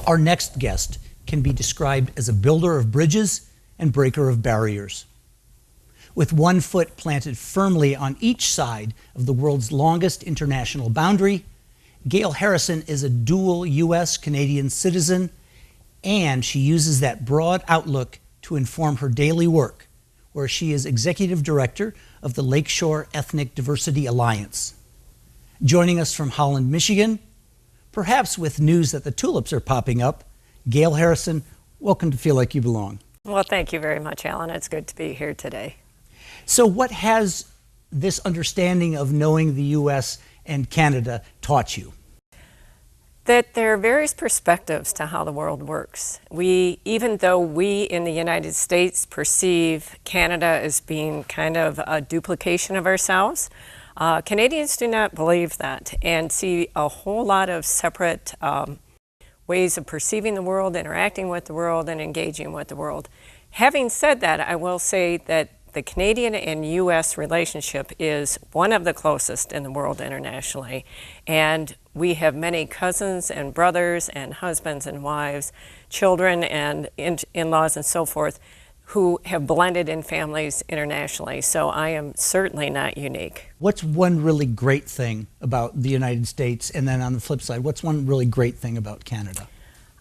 Our next guest can be described as a builder of bridges and breaker of barriers. With one foot planted firmly on each side of the world's longest international boundary, Gail Harrison is a dual U.S.-Canadian citizen, and she uses that broad outlook to inform her daily work, where she is executive director of the Lakeshore Ethnic Diversity Alliance. Joining us from Holland, Michigan, perhaps with news that the tulips are popping up, Gail Harrison, welcome to Feel Like You Belong. Well, thank you very much, Alan. It's good to be here today. So what has this understanding of knowing the U.S. and Canada taught you? That there are various perspectives to how the world works. Even though we in the United States perceive Canada as being kind of a duplication of ourselves, Canadians do not believe that and see a whole lot of separate ways of perceiving the world, interacting with the world, and engaging with the world. Having said that, I will say that the Canadian and U.S. relationship is one of the closest in the world internationally, and we have many cousins and brothers and husbands and wives, children and in-laws and so forth who have blended in families internationally, so I am certainly not unique. What's one really great thing about the United States, and then on the flip side, what's one really great thing about Canada?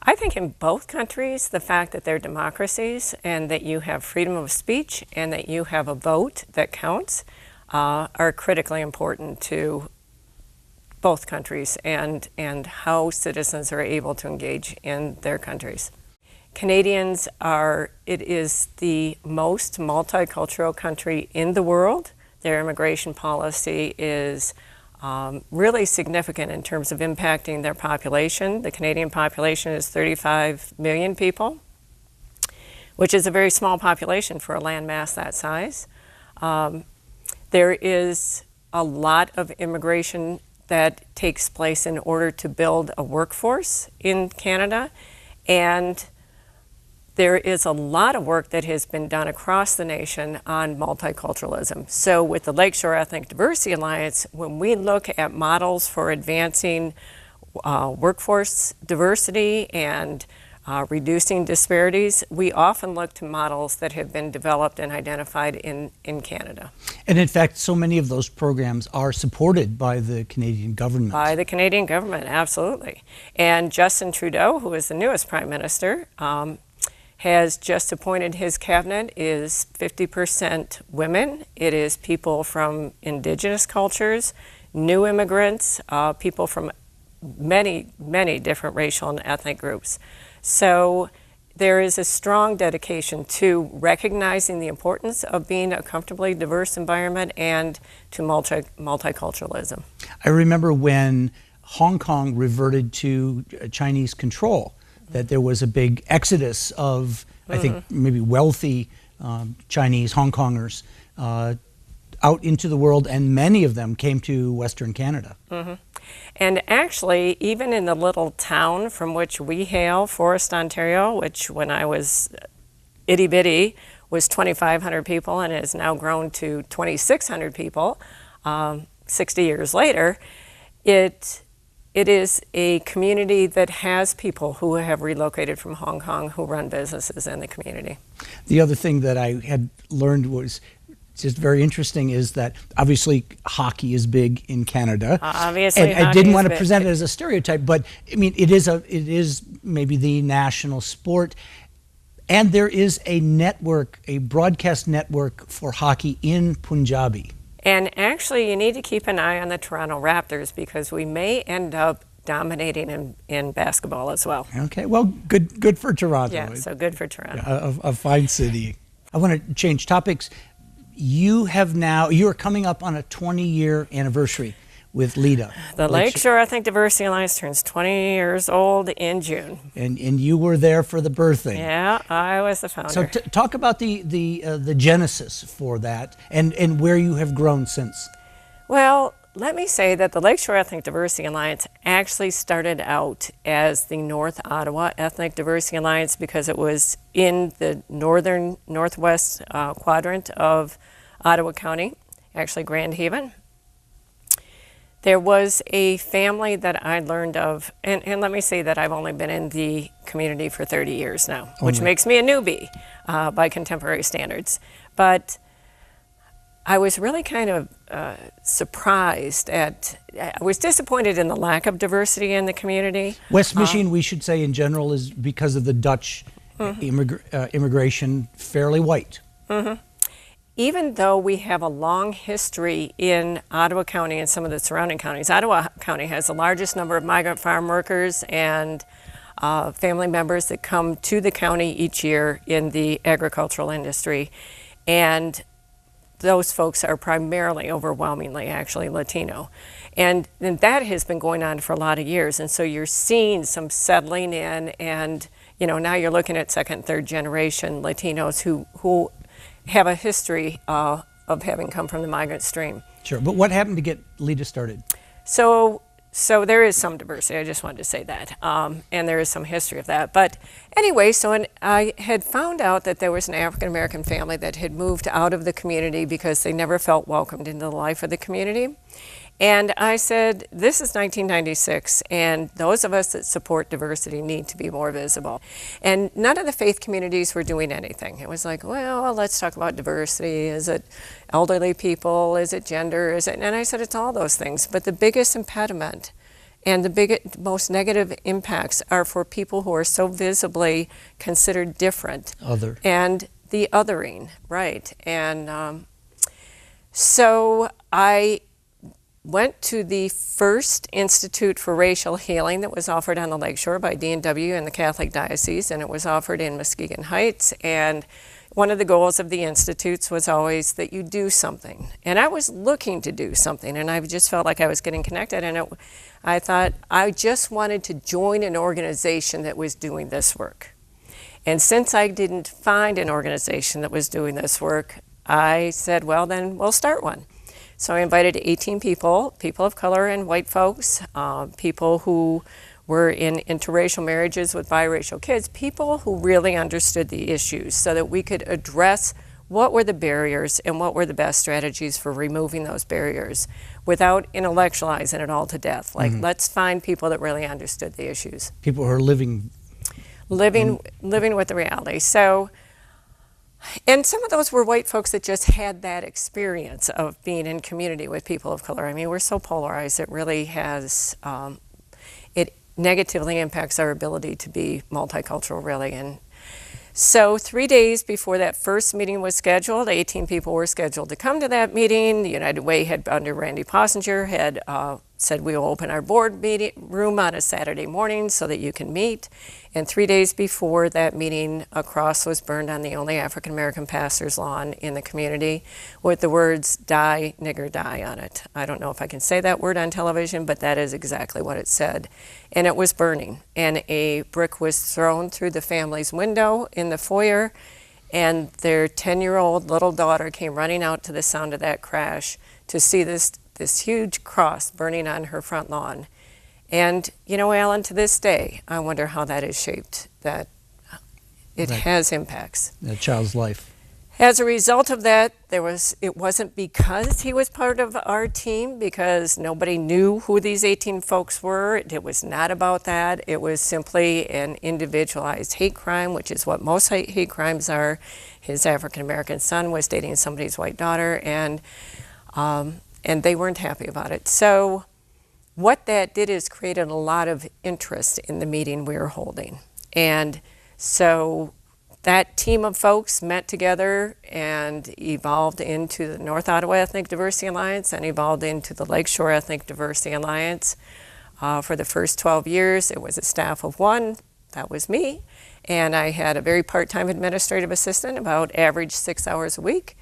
I think in both countries, the fact that they're democracies and that you have freedom of speech and that you have a vote that counts are critically important to both countries and how citizens are able to engage in their countries. Canadians it is the most multicultural country in the world. Their immigration policy is really significant in terms of impacting their population. The Canadian population is 35 million people, which is a very small population for a landmass that size. There is a lot of immigration that takes place in order to build a workforce in Canada, and there is a lot of work that has been done across the nation on multiculturalism. So with the Lakeshore Ethnic Diversity Alliance, when we look at models for advancing workforce diversity and reducing disparities, we often look to models that have been developed and identified in Canada. And in fact, so many of those programs are supported by the Canadian government. By the Canadian government, absolutely. And Justin Trudeau, who is the newest Prime Minister, has just appointed his cabinet is 50% women. It is people from indigenous cultures, new immigrants, people from many, many different racial and ethnic groups. So there is a strong dedication to recognizing the importance of being a comfortably diverse environment and to multiculturalism. I remember when Hong Kong reverted to Chinese control, that there was a big exodus of, I think, maybe wealthy Chinese Hong Kongers out into the world, and many of them came to Western Canada. And actually, even in the little town from which we hail, Forest, Ontario, which when I was itty-bitty was 2,500 people and has now grown to 2,600 people 60 years later, it is a community that has people who have relocated from Hong Kong who run businesses in the community. The other thing that I had learned was just very interesting is that obviously hockey is big in Canada. Obviously, and I didn't want to present it as a stereotype, but I mean it is maybe the national sport, and there is a network, a broadcast network for hockey in Punjabi. And actually, you need to keep an eye on the Toronto Raptors because we may end up dominating in basketball as well. Okay, well, good for Toronto. Yeah, so good for Toronto. A fine city. I want to change topics. You are coming up on a 20-year anniversary with LEDA. The Lakeshore Ethnic Diversity Alliance turns 20 years old in June. And you were there for the birthing. Yeah, I was the founder. So talk about the genesis for that and where you have grown since. Well, let me say that the Lakeshore Ethnic Diversity Alliance actually started out as the North Ottawa Ethnic Diversity Alliance because it was in the northwest quadrant of Ottawa County, actually Grand Haven. There was a family that I learned of, and let me say that I've only been in the community for 30 years now, which makes me a newbie by contemporary standards. But I was really kind of surprised I was disappointed in the lack of diversity in the community. West Michigan, we should say in general, is because of the Dutch immigration, fairly white. Even though we have a long history in Ottawa County and some of the surrounding counties, Ottawa County has the largest number of migrant farm workers and family members that come to the county each year in the agricultural industry. And those folks are primarily, overwhelmingly, actually Latino. And that has been going on for a lot of years. And so you're seeing some settling in, and now you're looking at second, third generation Latinos who have a history of having come from the migrant stream. Sure, but what happened to get LEDA started? So there is some diversity, I just wanted to say that, and there is some history of that. But anyway, I had found out that there was an African-American family that had moved out of the community because they never felt welcomed into the life of the community. And I said, this is 1996, and those of us that support diversity need to be more visible. And none of the faith communities were doing anything. It was like, well, let's talk about diversity. Is it elderly people? Is it gender? And I said, it's all those things. But the biggest impediment and the most negative impacts are for people who are so visibly considered different. Other. And the othering, right. And so I went to the first Institute for Racial Healing that was offered on the Lakeshore by D&W and the Catholic Diocese, and it was offered in Muskegon Heights. And one of the goals of the institutes was always that you do something. And I was looking to do something, and I just felt like I was getting connected. And I thought I just wanted to join an organization that was doing this work. And since I didn't find an organization that was doing this work, I said, well, then we'll start one. So I invited 18 people of color and white folks, people who were in interracial marriages with biracial kids, people who really understood the issues so that we could address what were the barriers and what were the best strategies for removing those barriers without intellectualizing it all to death. Like, let's find people that really understood the issues. People who are living with the reality. So. And some of those were white folks that just had that experience of being in community with people of color. I mean, we're so polarized, it really has, it negatively impacts our ability to be multicultural, really. And so 3 days before that first meeting was scheduled, 18 people were scheduled to come to that meeting. The United Way had, under Randy Possinger, had said we will open our board meeting room on a Saturday morning so that you can meet. And 3 days before that meeting, a cross was burned on the only African-American pastor's lawn in the community with the words, "Die, nigger, die" on it. I don't know if I can say that word on television, but that is exactly what it said. And it was burning. And a brick was thrown through the family's window in the foyer, and their 10-year-old little daughter came running out to the sound of that crash to see this huge cross burning on her front lawn. And, Alan, to this day, I wonder how that is shaped, that it has impacts. That child's life. As a result of that, it wasn't because he was part of our team, because nobody knew who these 18 folks were. It was not about that. It was simply an individualized hate crime, which is what most hate crimes are. His African-American son was dating somebody's white daughter, and they weren't happy about it. So what that did is created a lot of interest in the meeting we were holding. And so that team of folks met together and evolved into the North Ottawa Ethnic Diversity Alliance and evolved into the Lakeshore Ethnic Diversity Alliance. For the first 12 years, it was a staff of one. That was me. And I had a very part-time administrative assistant, about average 6 hours a week.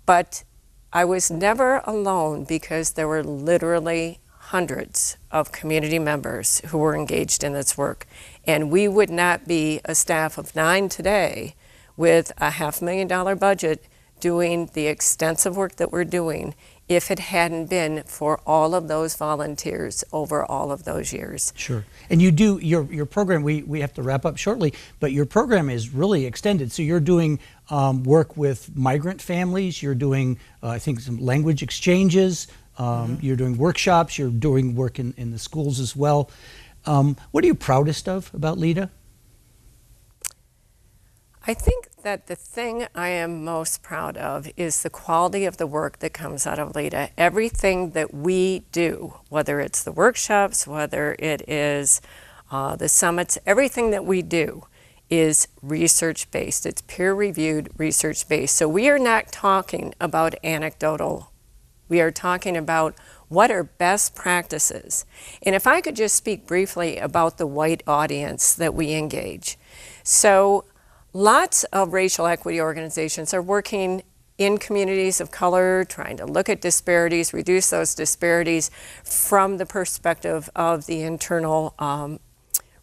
But I was never alone because there were literally hundreds of community members who were engaged in this work. And we would not be a staff of 9 today with a $500,000 budget doing the extensive work that we're doing if it hadn't been for all of those volunteers over all of those years. Sure. And you do, your program, we have to wrap up shortly, but your program is really extended. So you're doing work with migrant families, you're doing, I think, some language exchanges, You're doing workshops, you're doing work in the schools as well. What are you proudest of about LEDA? I think that the thing I am most proud of is the quality of the work that comes out of LEDA. Everything that we do, whether it's the workshops, whether it is the summits, everything that we do is research-based. It's peer-reviewed, research-based. So we are not talking about anecdotal. We are talking about what are best practices. And if I could just speak briefly about the white audience that we engage. So lots of racial equity organizations are working in communities of color, trying to look at disparities, reduce those disparities from the perspective of the internal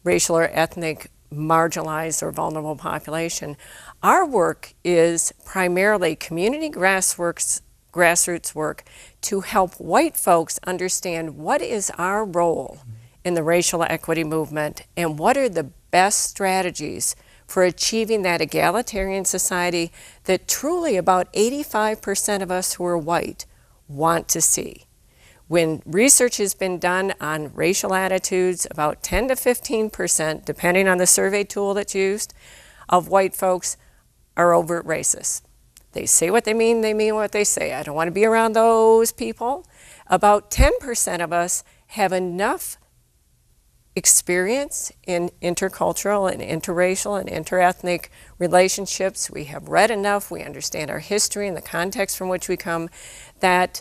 racial or ethnic marginalized or vulnerable population. Our work is primarily community grassroots work to help white folks understand what is our role in the racial equity movement and what are the best strategies for achieving that egalitarian society that truly about 85% of us who are white want to see. When research has been done on racial attitudes, about 10 to 15%, depending on the survey tool that's used, of white folks are overt racist. They say what they mean what they say. I don't want to be around those people. About 10% of us have enough experience in intercultural and interracial and interethnic relationships. We have read enough, we understand our history and the context from which we come, that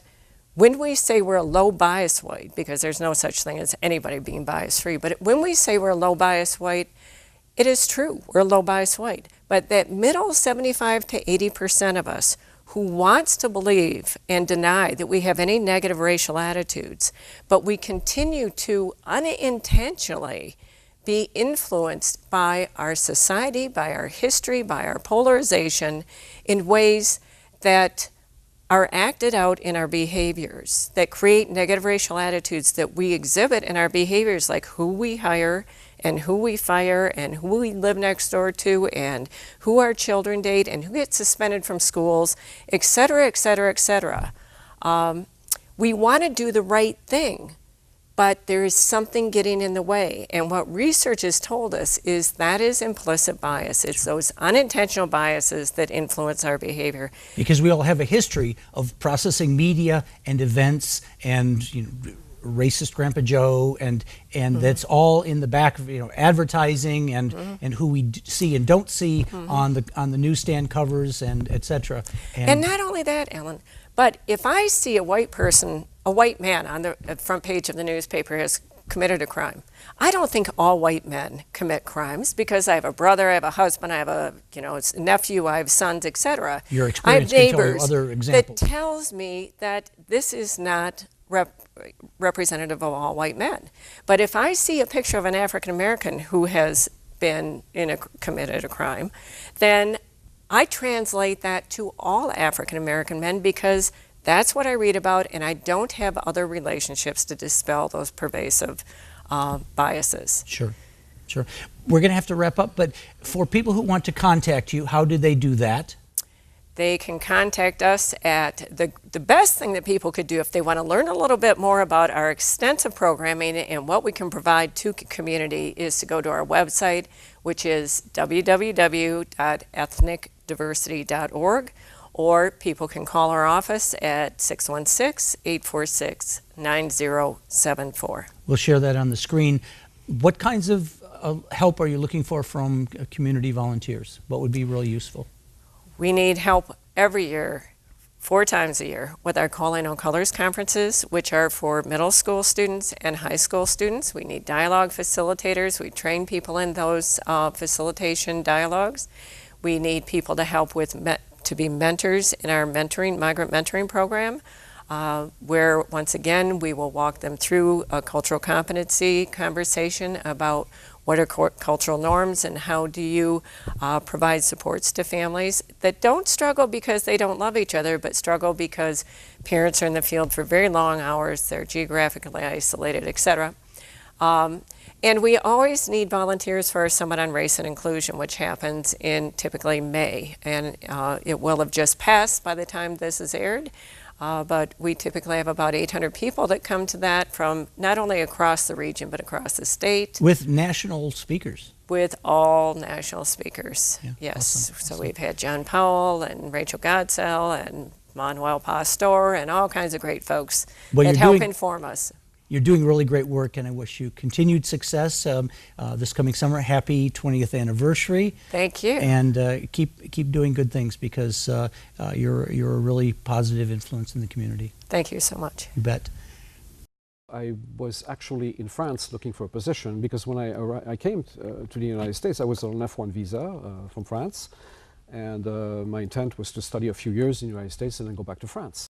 when we say we're a low bias white, because there's no such thing as anybody being bias free, but when we say we're a low bias white, it is true, we're a low bias white. But that middle 75 to 80% of us who wants to believe and deny that we have any negative racial attitudes, but we continue to unintentionally be influenced by our society, by our history, by our polarization in ways that are acted out in our behaviors, that create negative racial attitudes that we exhibit in our behaviors, like who we hire and who we fire and who we live next door to and who our children date and who gets suspended from schools, et cetera, et cetera, et cetera. We want to do the right thing, but there is something getting in the way. And what research has told us is that is implicit bias. It's those unintentional biases that influence our behavior. Because we all have a history of processing media and events and racist Grandpa Joe, and that's all in the back of advertising and who we see and don't see on the newsstand covers and etc. And not only that, Ellen, but if I see a white man on the front page of the newspaper has committed a crime, I don't think all white men commit crimes, because I have a brother, I have a husband, I have a nephew, I have sons, etc. Your experience can tell you other examples. That tells me that this is not representative of all white men. But if I see a picture of an African American who has been committed a crime, then I translate that to all African American men, because that's what I read about, and I don't have other relationships to dispel those pervasive biases. Sure. We're going to have to wrap up, but for people who want to contact you, how do they do that? They can contact us at the best thing that people could do if they want to learn a little bit more about our extensive programming and what we can provide to community is to go to our website, which is www.ethnicdiversity.org, or people can call our office at 616-846-9074. We'll share that on the screen. What kinds of help are you looking for from community volunteers? What would be really useful? We need help every year, 4 times a year, with our Calling All Colors conferences, which are for middle school students and high school students. We need dialogue facilitators. We train people in those facilitation dialogues. We need people to help to be mentors in our migrant mentoring program, where once again we will walk them through a cultural competency conversation about what are cultural norms and how do you provide supports to families that don't struggle because they don't love each other, but struggle because parents are in the field for very long hours, they're geographically isolated, etc. And we always need volunteers for our Summit on Race and Inclusion, which happens in typically May, and it will have just passed by the time this is aired. But we typically have about 800 people that come to that from not only across the region, but across the state. With national speakers. With all national speakers, Yeah, yes. awesome. So we've had John Powell and Rachel Godsell and Manuel Pastor and all kinds of great folks that help inform us. You're doing really great work, and I wish you continued success this coming summer. Happy 20th anniversary. Thank you. And keep doing good things, because you're a really positive influence in the community. Thank you so much. You bet. I was actually in France looking for a position, because when I came to the United States, I was on an F1 visa from France, and my intent was to study a few years in the United States and then go back to France.